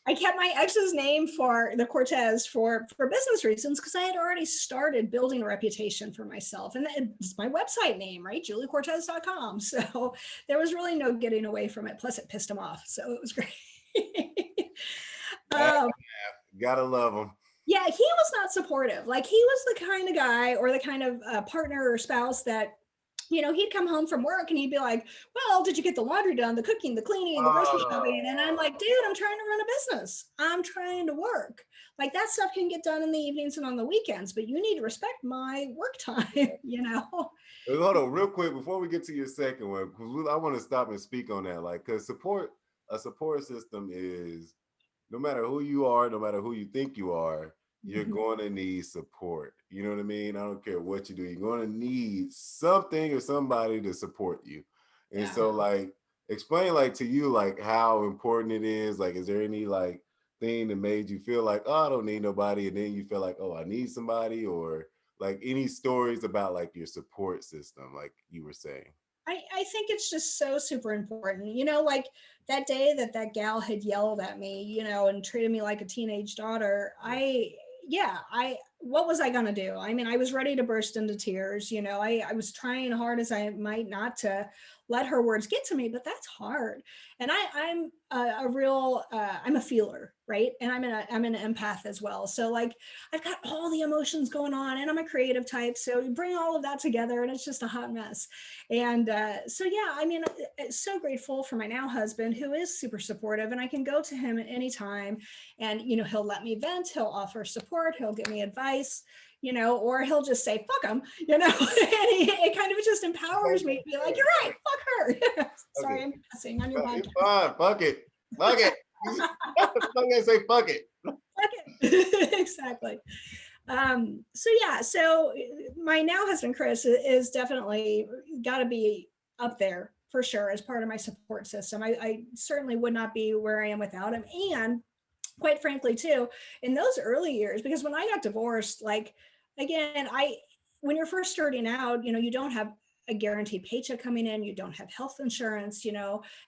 I kept my ex's name for the Cortes for business reasons, because I had already started building a reputation for myself. And it's my website name, right? JulieCortes.com. So there was really no getting away from it. Plus it pissed him off. So it was great. Gotta love him. Yeah, he was not supportive. Like, he was the kind of guy or the kind of partner or spouse that he'd come home from work and he'd be like, well, did you get the laundry done, the cooking, the cleaning, the grocery shopping? And I'm like, dude, I'm trying to run a business. I'm trying to work. Like, that stuff can get done in the evenings and on the weekends, but you need to respect my work time, Hold on, real quick, before we get to your second one, because I want to stop and speak on that. Like, because a support system is, no matter who you are, no matter who you think you are, you're going to need support. You know what I mean? I don't care what you do. You're going to need something or somebody to support you. And so, like, explain, like, to you, like, how important it is. Like, is there any, like, thing that made you feel like, oh, I don't need nobody, and then you feel like, oh, I need somebody? Or like any stories about like your support system, like you were saying? I think it's just so super important, like that day that gal had yelled at me, and treated me like a teenage daughter. What was I going to do? I mean, I was ready to burst into tears. I was trying hard as I might not to let her words get to me, but that's hard. And I'm I'm a feeler, right? And I'm an empath as well. So like, I've got all the emotions going on, and I'm a creative type. So you bring all of that together and it's just a hot mess. And so, yeah, I mean, so grateful for my now husband, who is super supportive, and I can go to him at any time, and, he'll let me vent, he'll offer support, he'll give me advice, or he'll just say, fuck him, and it kind of just empowers me to be like, you're right, fuck her. Sorry, I'm cussing on your podcast. Fine, fuck it. Fuck it. I'm say fuck it. Fuck it. Exactly. So my now husband, Chris, is definitely got to be up there for sure as part of my support system. I certainly would not be where I am without him. And quite frankly, too, in those early years, because when I got divorced, like, again, when you're first starting out, you don't have a guaranteed paycheck coming in, you don't have health insurance,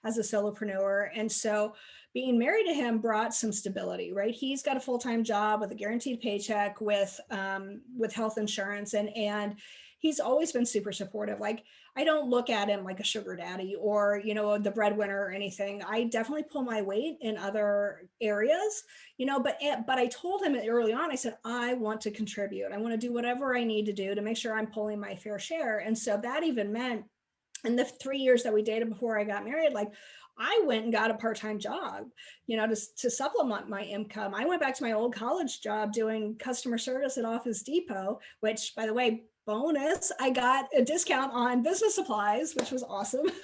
as a solopreneur. And so being married to him brought some stability, right? He's got a full-time job with a guaranteed paycheck with health insurance. And he's always been super supportive. Like, I don't look at him like a sugar daddy or, the breadwinner or anything. I definitely pull my weight in other areas, but I told him early on, I said, I want to contribute. I want to do whatever I need to do to make sure I'm pulling my fair share. And so that even meant in the 3 years that we dated before I got married, like, I went and got a part-time job, to supplement my income. I went back to my old college job doing customer service at Office Depot, which, by the way, bonus, I got a discount on business supplies, which was awesome. So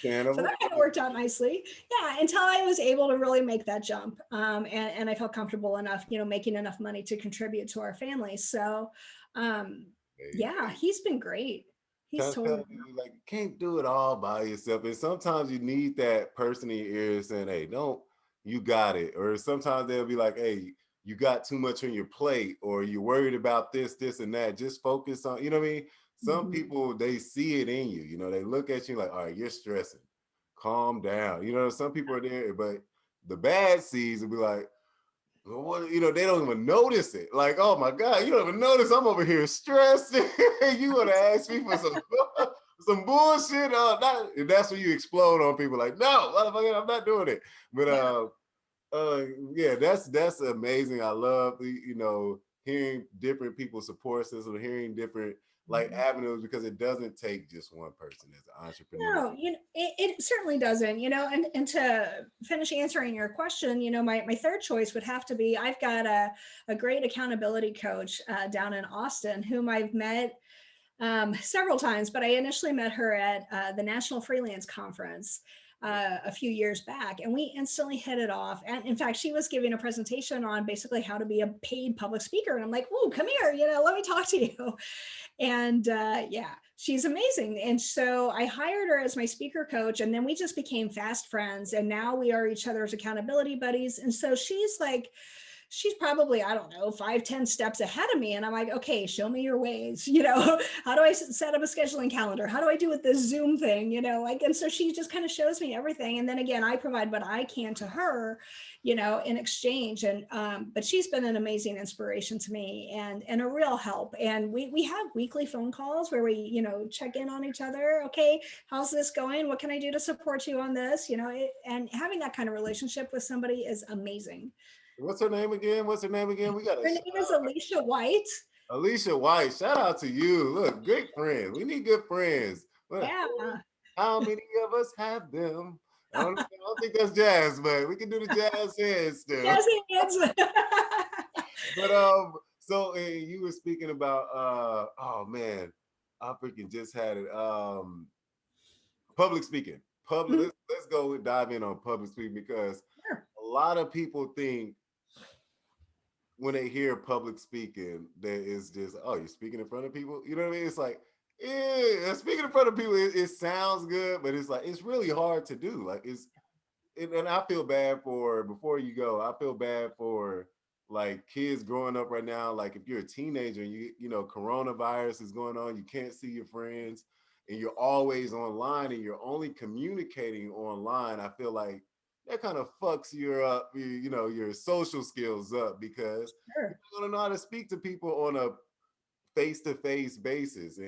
that kind of worked out nicely. Yeah, until I was able to really make that jump. And I felt comfortable enough, making enough money to contribute to our family. So yeah, he's been great. He's totally like, you can't do it all by yourself. And sometimes you need that person in your ear saying, hey, don't, you got it. Or sometimes they'll be like, hey, you got too much on your plate, or you're worried about this, and that. Just focus on, you know what I mean? Some people, they see it in you, they look at you like, all right, you're stressing, calm down. Some people are there, but the bad seeds will be like, what, they don't even notice it. Like, oh my God, you don't even notice I'm over here stressed. You want to ask me for some bullshit? That's when you explode on people. Like, no, motherfucker, I'm not doing it. But yeah, that's amazing. I love hearing different people's support system, hearing different like avenues, because it doesn't take just one person as an entrepreneur. No, it certainly doesn't, and to finish answering your question, my third choice would have to be, I've got a great accountability coach down in Austin, whom I've met several times, but I initially met her at the National Freelance Conference a few years back, and we instantly hit it off. And in fact, she was giving a presentation on basically how to be a paid public speaker. And I'm like, oh, come here, let me talk to you. And yeah, she's amazing. And so I hired her as my speaker coach, and then we just became fast friends. And now we are each other's accountability buddies. And so she's probably, I don't know, 5-10 steps ahead of me. And I'm like, okay, show me your ways. How do I set up a scheduling calendar? How do I do with this Zoom thing? And so she just kind of shows me everything. And then again, I provide what I can to her, in exchange. And, but she's been an amazing inspiration to me and a real help. And we have weekly phone calls where we, check in on each other. Okay, how's this going? What can I do to support you on this? And having that kind of relationship with somebody is amazing. What's her name again? We got her name is Alicia White. Alicia White, shout out to you. Look, great friends. We need good friends. But Yeah. how many of us have them? I don't think that's jazz, but we can do the jazz hands still. Yes, it is. But so you were speaking about oh man, I freaking just had it. Public speaking. Public. Mhm. Let's go dive in on public speaking because Sure. a lot of people think when they hear public speaking that it's just, oh, you're speaking in front of people. You know what I mean? It's like, yeah, speaking in front of people, it sounds good, but it's like it's really hard to do. Like and I feel bad for, before you go, I feel bad for like kids growing up right now. Like if you're a teenager and you know, coronavirus is going on, you can't see your friends and you're always online and you're only communicating online. I feel like that kind of fucks your you know, your social skills up because you're Sure. not gonna know how to speak to people on a face-to-face basis.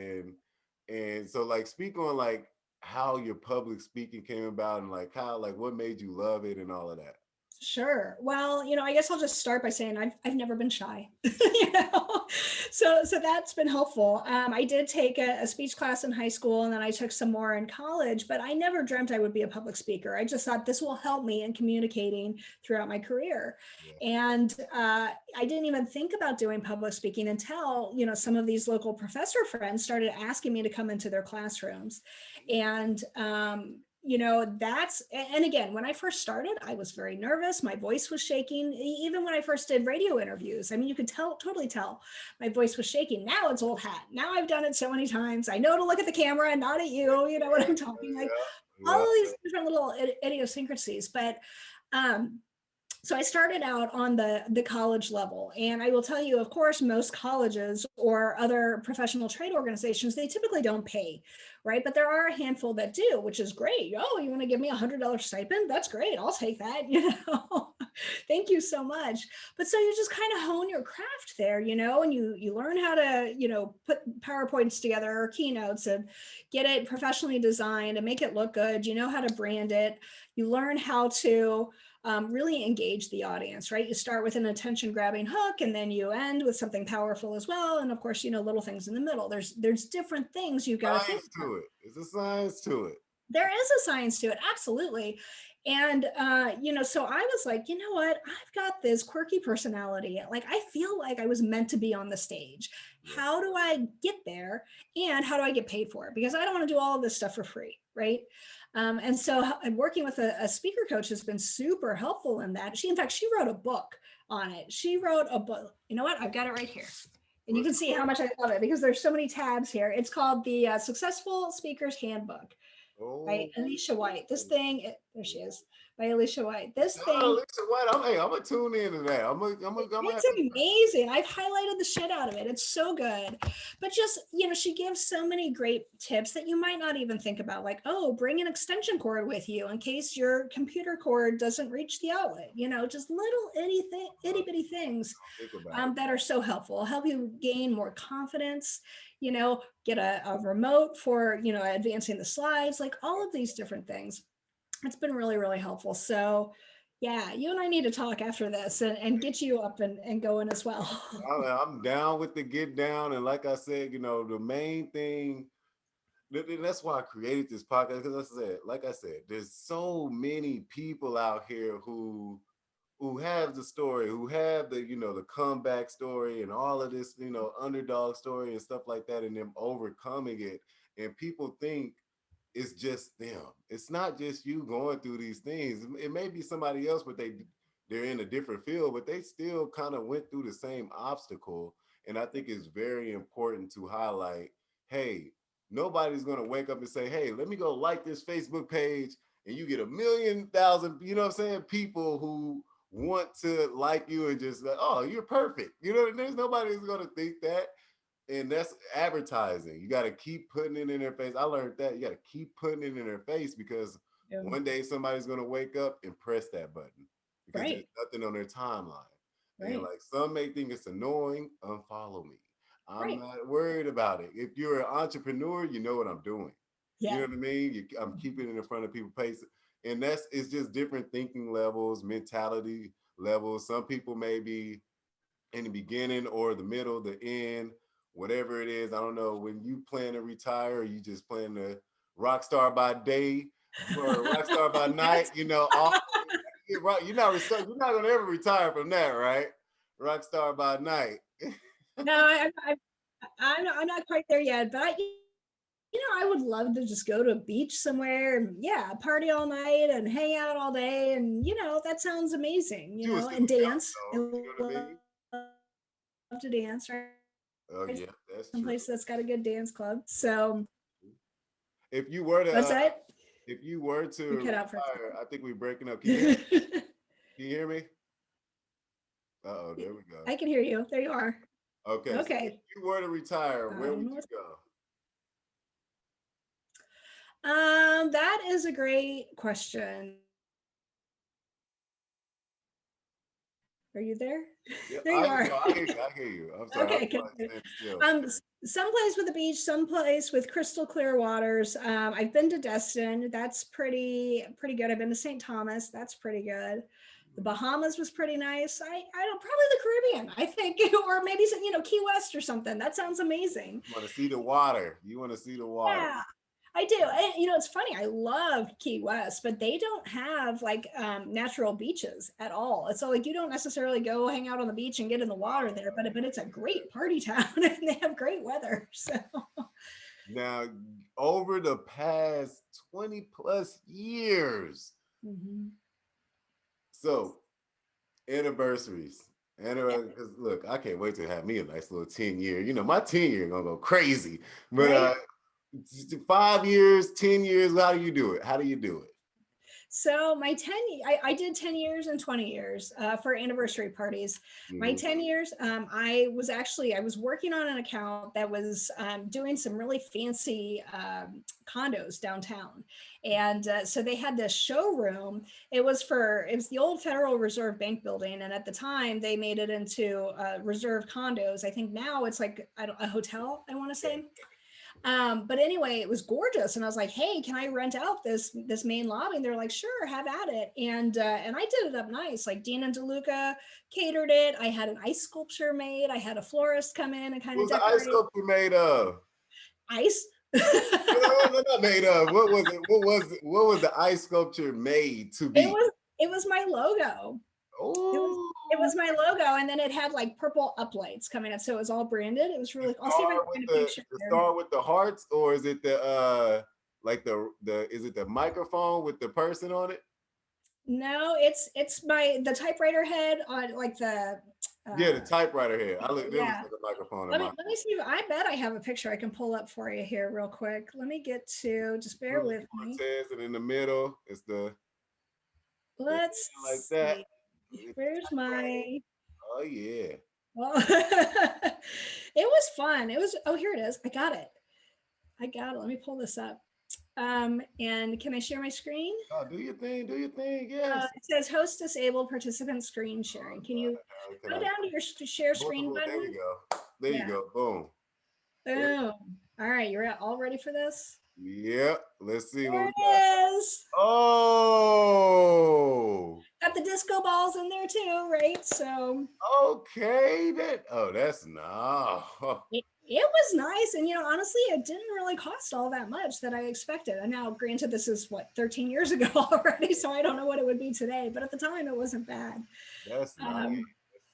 And so like speak on like how your public speaking came about and like how, like what made you love it and all of that. Sure. Well, I guess I'll just start by saying I've never been shy. you know, so that's been helpful. I did take a speech class in high school, and then I took some more in college. But I never dreamt I would be a public speaker. I just thought this will help me in communicating throughout my career. Yeah. And I didn't even think about doing public speaking until some of these local professor friends started asking me to come into their classrooms, and that's, and again, when I first started, I was very nervous. My voice was shaking. Even when I first did radio interviews, I mean, you could totally tell my voice was shaking. Now it's old hat. Now I've done it so many times. I know to look at the camera and not at you. You know what I'm talking like. Yeah. All Yeah. of these different little idiosyncrasies. But so I started out on the college level, and I will tell you, of course, most colleges or other professional trade organizations, they typically don't pay, right? But there are a handful that do, which is great. Oh, you want to give me $100 stipend? That's great. I'll take that. Thank you so much. But so you just kind of hone your craft there, and you learn how to, put PowerPoints together or keynotes and get it professionally designed and make it look good. You know how to brand it. You learn how to really engage the audience, right? You start with an attention grabbing hook, and then you end with something powerful as well. And of course, little things in the middle. There's different things you've got to think Science about. to it. It's a science to it. There is a science to it, absolutely. And so I was like, you know what? I've got this quirky personality. Like, I feel like I was meant to be on the stage. Yeah. How do I get there, and how do I get paid for it? Because I don't want to do all of this stuff for free, right? And so working with a speaker coach has been super helpful in that. In fact, she wrote a book on it. She wrote a book. You know what? I've got it right here. And you can see how much I love it because there's so many tabs here. It's called the Successful Speaker's Handbook by Oh, Alicia White. This thing, there she is, by Alicia White. This shout out thing, Alicia White. I'm gonna tune into that. I'm gonna have it's to. amazing. I've highlighted the shit out of it. It's so good. But just, she gives so many great tips that you might not even think about, like, oh, bring an extension cord with you in case your computer cord doesn't reach the outlet. Just little itty bitty things Think about it. that are so helpful. Help you gain more confidence, get a remote for, advancing the slides, like all of these different things. It's been really, really helpful. So yeah, you and I need to talk after this and get you up and going as well. I'm down with the get down, and like I said, the main thing. That's why I created this podcast, because like I said, there's so many people out here who have the story, who have the the comeback story and all of this underdog story and stuff like that, and them overcoming it. And people think it's just them. It's not just you going through these things. It may be somebody else, but they're in a different field, but they still kind of went through the same obstacle. And I think it's very important to highlight, hey, nobody's gonna wake up and say, hey, let me go like this Facebook page, and you get 1,000,000, what I'm saying, people who want to like you and just like, oh, you're perfect. There's nobody who's gonna think that. And that's advertising. You got to keep putting it in their face. I learned that you got to keep putting it in their face, because Yeah. one day somebody's going to wake up and press that button, because Right. there's nothing on their timeline. Right. And like some may think it's annoying, unfollow me. I'm Right. not worried about it. If you're an entrepreneur, you know what I'm doing. You Yeah. know what I mean? I'm keeping it in front of people's face. And it's just different thinking levels, mentality levels. Some people may be in the beginning or the middle, the end, whatever it is. I don't know when you plan to retire, or you just plan to rock star by day or rock star by night. Yes. You know, all you're not gonna ever retire from that, right? Rock star by night. No, I'm not quite there yet, but I would love to just go to a beach somewhere and yeah, party all night and hang out all day. And, that sounds amazing, You would still and young dance. I though, you know what I mean? love to dance, right? Oh yeah, that's true. Someplace that's got a good dance club. So If you were to, that's it. if you were to You cut out for a retire, I think we're breaking up. Can you hear me? Can you hear me? Uh-oh, there we go. I can hear you. There you are. Okay. So if Okay. you were to retire, where would know you what's- go? That is a great question. Are you there? Yeah, There you are. I hear you. I hear you. I'm sorry. Okay, I'm good, trying to good. stand still. Someplace with a beach, someplace with crystal clear waters. I've been to Destin. That's pretty good. I've been to St. Thomas. That's pretty good. The Bahamas was pretty nice. I don't, probably the Caribbean, I think, or maybe some, Key West or something. That sounds amazing. You want to see the water. You want to see the water. Yeah, I do. And, it's funny. I love Key West, but they don't have like natural beaches at all. It's all like you don't necessarily go hang out on the beach and get in the water there, but it's a great party town and they have great weather. So Now, over the past 20 plus years, so anniversaries. Because look, I can't wait to have me a nice little 10-year. My 10-year gonna go crazy. But Right. 5 years, 10 years, how do you do it? How do you do it? So my 10, I did 10 years and 20 years for anniversary parties. My 10 years, I was working on an account that was doing some really fancy condos downtown. And so they had this showroom. It was the old Federal Reserve Bank building. And at the time they made it into reserve condos. I think now it's like a hotel, I want to say. But anyway, it was gorgeous. And I was like, hey, can I rent out this main lobby? And they're like, sure, have at it. And I did it up nice. Like Dean and DeLuca catered it. I had an ice sculpture made. I had a florist come in and kind of decorate. What was the ice sculpture made of? Ice? No, not made of. What was it? What was the ice sculpture made to be? It was my logo. Oh, it was my logo, and then it had like purple uplights coming up, so it was all branded. It was really. I'll see if I can find a picture. The star with the hearts, or is it the is it the microphone with the person on it? No, it's the typewriter head on like the. Yeah, the typewriter head. There was like a microphone. Let me see. I bet I have a picture I can pull up for you here real quick. Let me get to. Just bear with me. Cortes, and in the middle is the. Let's like that. See. Where's my? Oh yeah. Well, it was fun. It was. Oh, here it is. I got it. Let me pull this up. And can I share my screen? Oh, do your thing. Yes. It says host disabled participant screen sharing. Can you go down to your share screen button? There you go. There you go. Boom. Boom. All right. You're all ready for this? Yep. Let's see there what it is. Oh. Got the disco balls in there too, right? So. Okay. That's nice. It was nice. And, honestly, it didn't really cost all that much that I expected. And now, granted, this is 13 years ago already, so I don't know what it would be today. But at the time, it wasn't bad. That's nice.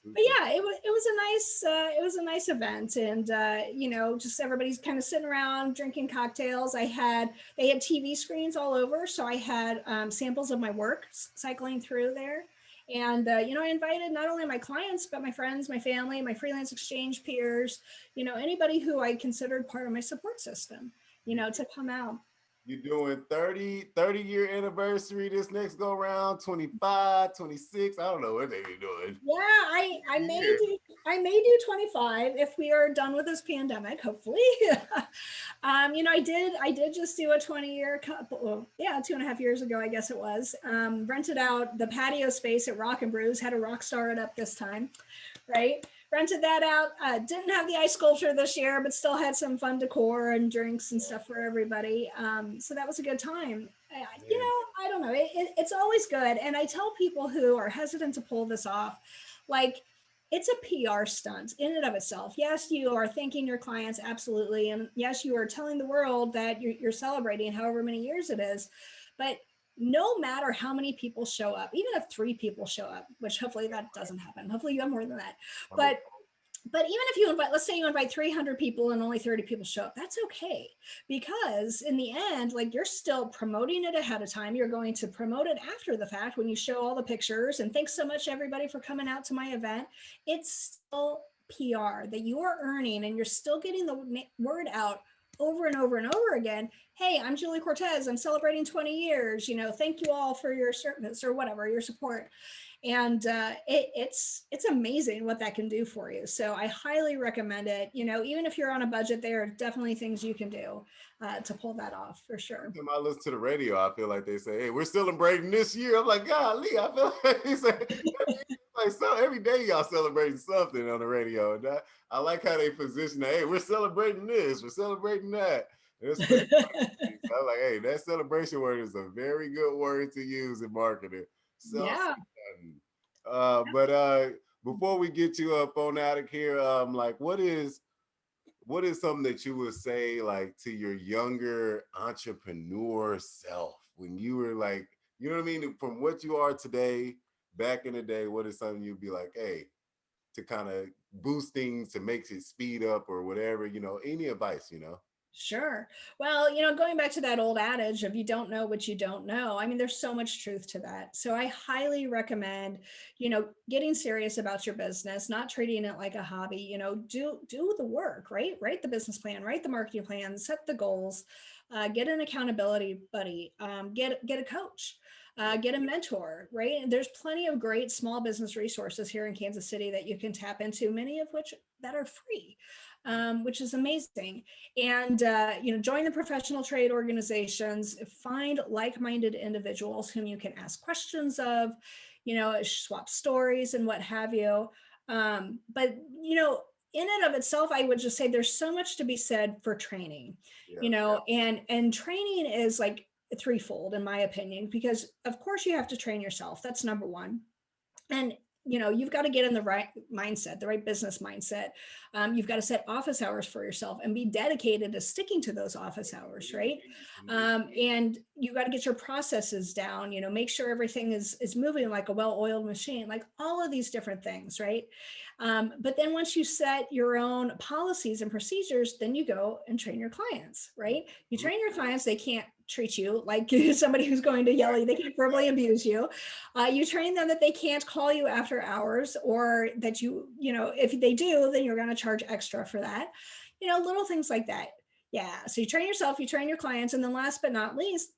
But yeah, it was a nice event, and just everybody's kind of sitting around drinking cocktails. They had TV screens all over, so I had samples of my work cycling through there. And, I invited not only my clients, but my friends, my family, my freelance exchange peers, anybody who I considered part of my support system, to come out. You're doing 30-year anniversary this next go round, 25, 26. I don't know what they be doing. Yeah, I may do 25 if we are done with this pandemic, hopefully. I did just do a 20-year couple, 2.5 years ago, I guess it was. Rented out the patio space at Rock and Brews, had a ROCKSTAR it up this time, right? Rented that out. Didn't have the ice sculpture this year, but still had some fun decor and drinks and stuff for everybody. So that was a good time. I don't know. It's always good. And I tell people who are hesitant to pull this off, like, it's a PR stunt in and of itself. Yes, you are thanking your clients, absolutely. And yes, you are telling the world that you're celebrating however many years it is. But no matter how many people show up, even if 3 people show up, which hopefully that doesn't happen. Hopefully you have more than that. But even if you invite, let's say you invite 300 people and only 30 people show up, that's okay. Because in the end, like you're still promoting it ahead of time. You're going to promote it after the fact when you show all the pictures. And thanks so much, everybody, for coming out to my event. It's still PR that you are earning, and you're still getting the word out over and over and over again. Hey, I'm Julie Cortes. I'm celebrating 20 years. Thank you all for your service or whatever, your support. And it's amazing what that can do for you. So I highly recommend it. Even if you're on a budget, there are definitely things you can do to pull that off for sure. Every time I listen to the radio, I feel like they say, "Hey, we're celebrating this year." I'm like, "Golly!" I feel like they say, like, so every day y'all celebrating something on the radio, and I like how they position it. Hey, we're celebrating this, we're celebrating that. It's so I'm like, hey, that celebration word is a very good word to use in marketing. So, Yeah. but before we get you up on out of here, like what is something that you would say like to your younger entrepreneur self when you were like, you know what I mean, from what you are today, back in the day, what is something you'd be like, hey, to kind of boost things, to make it speed up or whatever, any advice, Sure. Well, going back to that old adage of you don't know what you don't know. I mean, there's so much truth to that. So I highly recommend, getting serious about your business, not treating it like a hobby, do the work, right? Write the business plan, write the marketing plan, set the goals, get an accountability buddy, get a coach. Get a mentor, right? And there's plenty of great small business resources here in Kansas City that you can tap into, many of which that are free, which is amazing. And join the professional trade organizations, find like-minded individuals whom you can ask questions of, swap stories and what have you. But in and of itself, I would just say there's so much to be said for training, and training is like threefold in my opinion, because of course you have to train yourself. That's number one. And you've got to get in the right mindset, the right business mindset. You've got to set office hours for yourself and be dedicated to sticking to those office hours, right? And you got to get your processes down, make sure everything is moving like a well-oiled machine, like all of these different things, right? But then once you set your own policies and procedures, then you go and train your clients, right? You train your clients, they can't treat you like somebody who's going to yell at you, they can't verbally abuse you. You train them that they can't call you after hours, or that if they do, then you're going to charge extra for that. Little things like that. Yeah. So you train yourself, you train your clients. And then last but not least,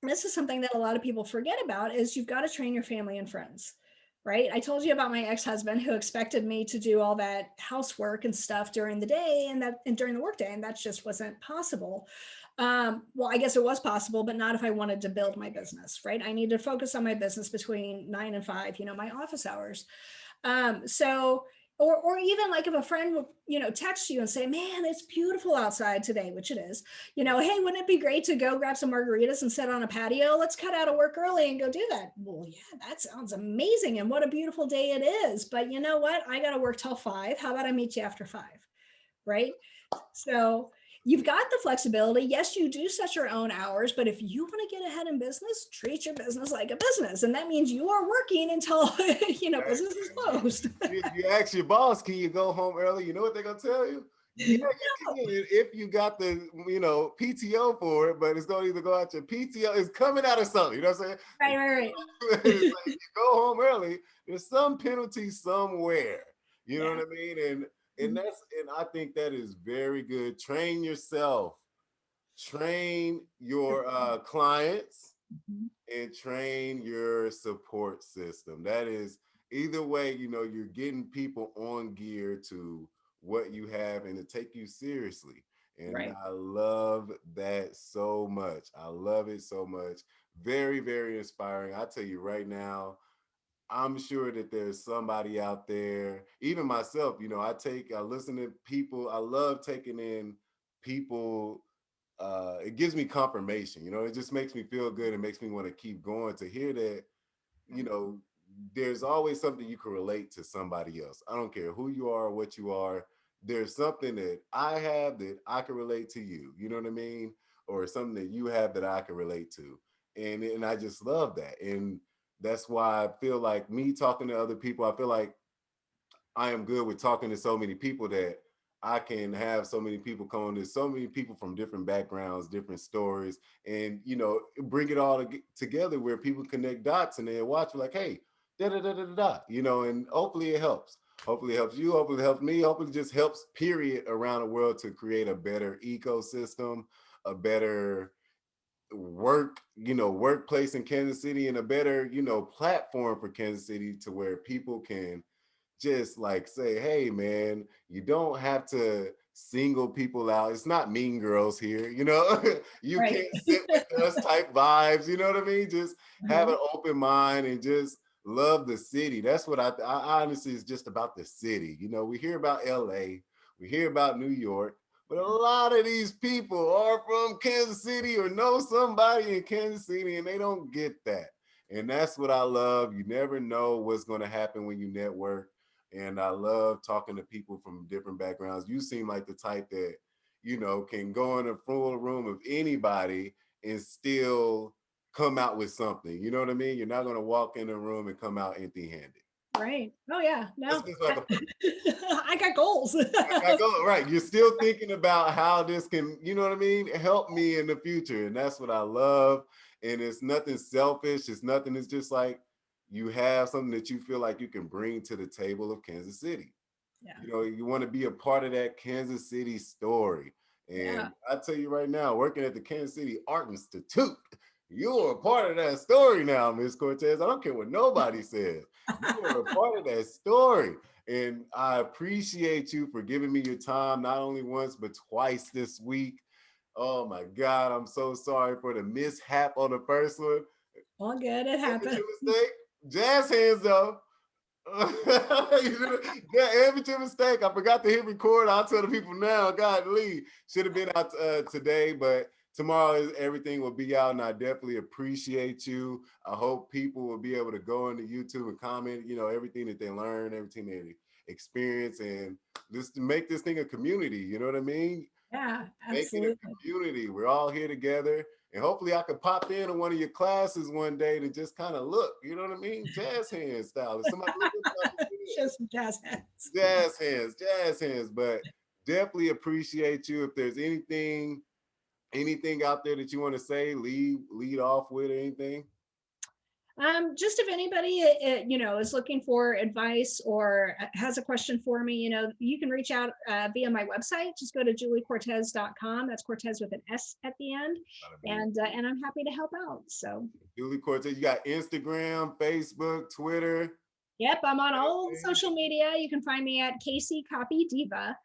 this is something that a lot of people forget about, is you've got to train your family and friends, right? I told you about my ex-husband who expected me to do all that housework and stuff during the day and during the workday, and that just wasn't possible. Well, I guess it was possible, but not if I wanted to build my business, right? I need to focus on my business between 9 and 5, my office hours. Or even like if a friend would, text you and say, man, it's beautiful outside today, which it is, hey, wouldn't it be great to go grab some margaritas and sit on a patio? Let's cut out of work early and go do that. Well, yeah, that sounds amazing. And what a beautiful day it is. But you know what? I got to work till 5. How about I meet you after 5? Right? So you've got the flexibility. Yes, you do set your own hours, but if you want to get ahead in business, treat your business like a business. And that means you are working until, business is closed. You ask your boss, can you go home early? You know what they're going to tell you? Yeah, you can if you got the, PTO for it, but it's going to either go out your PTO, it's coming out of something. You know what I'm saying? Right. It's like you go home early, there's some penalty somewhere. You know what I mean? And I think that is very good. Train yourself, train your clients, and train your support system. That is, either way, you're getting people on gear to what you have and to take you seriously. And right. I love that so much. I love it so much. Very, very inspiring. I tell you right now, I'm sure that there's somebody out there, even myself, I listen to people. I love taking in people. It gives me confirmation, it just makes me feel good. It makes me want to keep going, to hear that, there's always something you can relate to somebody else. I don't care who you are or what you are. There's something that I have that I can relate to you. You know what I mean? Or something that you have that I can relate to. And I just love that. And that's why I feel like me talking to other people, I feel like I am good with talking to so many people that I can have so many people come on. There's so many people from different backgrounds, different stories, and bring it all together where people connect dots and they watch like, hey, da da da da da, and hopefully it helps. Hopefully it helps you. Hopefully it helps me. Hopefully it just helps, period, around the world to create a better ecosystem, a better workplace in Kansas City, and a better, platform for Kansas City to where people can just like say, hey man, you don't have to single people out. It's not Mean Girls here, you Right. can't sit with us type vibes, you know what I mean? Just have an open mind and just love the city. That's what I honestly, is just about the city. We hear about LA, we hear about New York, but a lot of these people are from Kansas City or know somebody in Kansas City, and they don't get that. And that's what I love. You never know what's going to happen when you network. And I love talking to people from different backgrounds. You seem like the type that, can go in a full room of anybody and still come out with something. You know what I mean? You're not going to walk in a room and come out empty-handed. Right. Oh yeah. No, Like I got goals. right. You're still thinking about how this can, you know what I mean, help me in the future. And that's what I love. And it's nothing selfish. It's nothing. It's just like, you have something that you feel like you can bring to the table of Kansas City. Yeah. You want to be a part of that Kansas City story. And I tell you right now, working at the Kansas City Art Institute, you're a part of that story now, Miss Cortez. I don't care what nobody says. You are a part of that story. And I appreciate you for giving me your time, not only once, but twice this week. Oh my God, I'm so sorry for the mishap on the first one. All good. It happened. Mistake. Jazz hands though. Yeah, amateur mistake. I forgot to hit record. I'll tell the people now. God, Lee should have been out today, but tomorrow everything will be out, and I definitely appreciate you. I hope people will be able to go into YouTube and comment, everything that they learn, everything they experience, and just to make this thing a community. You know what I mean? Yeah, Make it absolutely. a community. We're all here together. And hopefully I could pop in one of your classes one day to just kind of look, you know what I mean? Jazz hands style. If somebody Just some jazz hands. Jazz hands. But definitely appreciate you. If there's anything out there that you want to say, lead off with or anything. Just if anybody, is looking for advice or has a question for me, you can reach out via my website. Just go to juliecortez.com. That's Cortez with an S at the end. And I'm happy to help out. So Julie Cortez, you got Instagram, Facebook, Twitter. Yep, I'm on all social media. You can find me at Casey Copy Diva.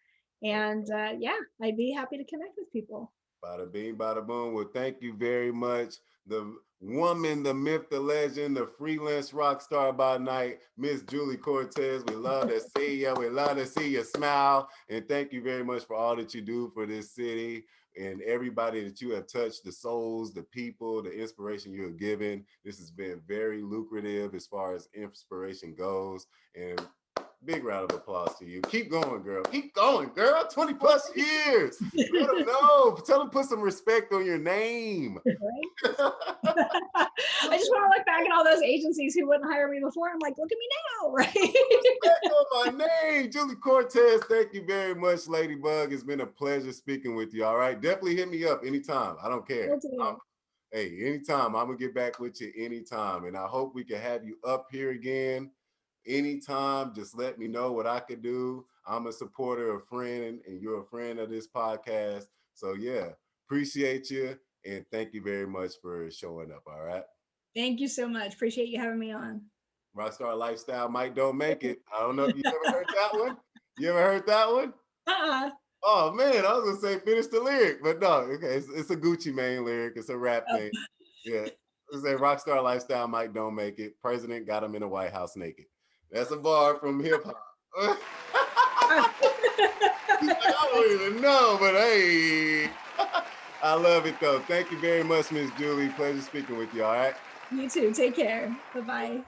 And I'd be happy to connect with people. Bada bing, bada boom. Well, thank you very much. The woman, the myth, the legend, the freelance rock star by night, Miss Julie Cortez. We love to see you. We love to see you smile. And thank you very much for all that you do for this city and everybody that you have touched, the souls, the people, the inspiration you have given. This has been very lucrative as far as inspiration goes. And big round of applause to you. Keep going, girl. Keep going, girl. 20 plus years. Let them know. Tell them put some respect on your name. Right? I just want to look back at all those agencies who wouldn't hire me before. I'm like, look at me now, right? Respect on my name. Julie Cortez, thank you very much, Ladybug. It's been a pleasure speaking with you, all right? Definitely hit me up anytime. I don't care. Hey, anytime. I'm going to get back with you anytime. And I hope we can have you up here again. Anytime, just let me know what I could do. I'm a supporter, a friend, and you're a friend of this podcast. So yeah, appreciate you. And thank you very much for showing up. All right. Thank you so much. Appreciate you having me on. Rockstar Lifestyle might don't make it. I don't know if you ever heard that one. You ever heard that one? Oh man, I was gonna say finish the lyric, but no, okay, it's a Gucci Mane lyric. It's a rap thing. Yeah. It's a Rockstar Lifestyle might don't make it. President got him in the White House naked. That's a bar from hip hop. I don't even know, but hey, I love it though. Thank you very much, Miss Julie. Pleasure speaking with you. All right. You too. Take care. Bye-bye.